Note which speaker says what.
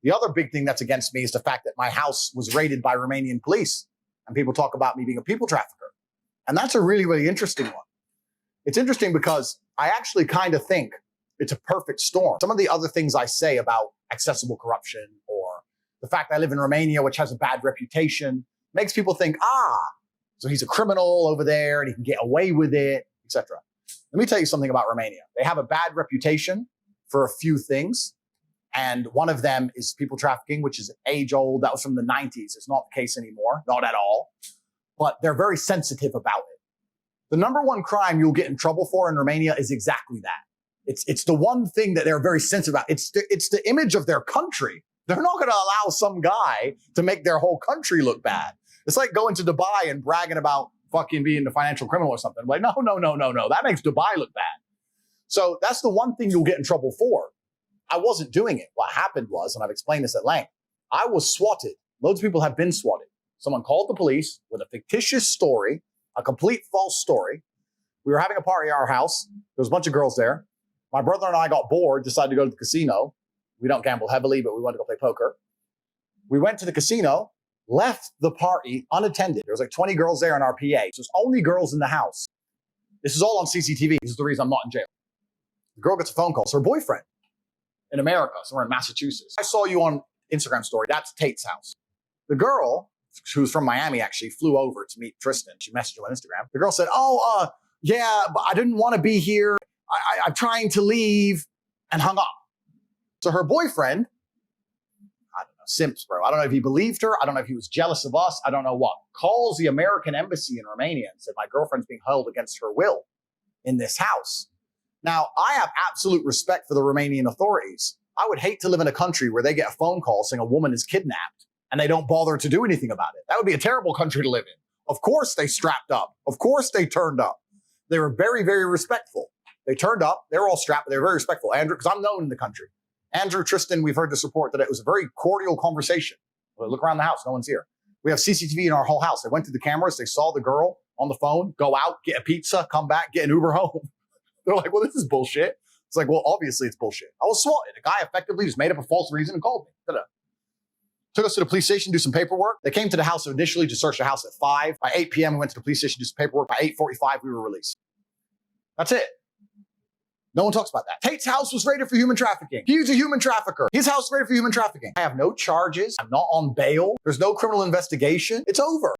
Speaker 1: The other big thing that's against me is the fact that my house was raided by Romanian police, and people talk about me being a people trafficker. And that's a really, really interesting one. It's interesting because I actually kind of think it's a perfect storm. Some of the other things I say about accessible corruption or the fact that I live in Romania, which has a bad reputation, makes people think, so he's a criminal over there and he can get away with it, etc. Let me tell you something about Romania. They have a bad reputation for a few things. And one of them is people trafficking, which is age old. That was from the 90s. It's not the case anymore, not at all. But they're very sensitive about it. The number one crime you'll get in trouble for in Romania is exactly that. It's the one thing that they're very sensitive about. It's the image of their country. They're not going to allow some guy to make their whole country look bad. It's like going to Dubai and bragging about fucking being a financial criminal or something. Like, no. That makes Dubai look bad. So that's the one thing you'll get in trouble for. I wasn't doing it. What happened was, and I've explained this at length, I was swatted. Loads of people have been swatted. Someone called the police with a fictitious story, a complete false story. We were having a party at our house. There was a bunch of girls there. My brother and I got bored, decided to go to the casino. We don't gamble heavily, but we wanted to go play poker. We went to the casino, left the party unattended. There was like 20 girls there in our PA. So there's only girls in the house. This is all on CCTV. This is the reason I'm not in jail. The girl gets a phone call. It's her boyfriend in America, somewhere in Massachusetts. I saw you on Instagram story. That's Tate's house. The girl, who's from Miami, actually flew over to meet Tristan. She messaged him on Instagram. The girl said, yeah, but I didn't want to be here. I'm trying to leave, and hung up. So her boyfriend, I don't know, simps, bro. I don't know if he believed her. I don't know if he was jealous of us. I don't know what. Calls the American embassy in Romania and said, my girlfriend's being held against her will in this house. Now, I have absolute respect for the Romanian authorities. I would hate to live in a country where they get a phone call saying a woman is kidnapped and they don't bother to do anything about it. That would be a terrible country to live in. Of course they strapped up. Of course they turned up. They were very, very respectful. They turned up. They were all strapped, but they were very respectful. Andrew, because I'm known in the country. Andrew, Tristan, we've heard this report that it was a very cordial conversation. Look around the house. No one's here. We have CCTV in our whole house. They went to the cameras. They saw the girl on the phone, go out, get a pizza, come back, get an Uber home. They're like, well, this is bullshit. It's like, well, obviously it's bullshit. I was swatted. A guy effectively just made up a false reason and called me. Ta-da. Took us to the police station, do some paperwork. They came to the house initially to search the house at 5. By 8 p.m., we went to the police station, do some paperwork. By 8:45, we were released. That's it. No one talks about that. Tate's house was raided for human trafficking. He's a human trafficker. His house was raided for human trafficking. I have no charges. I'm not on bail. There's no criminal investigation. It's over.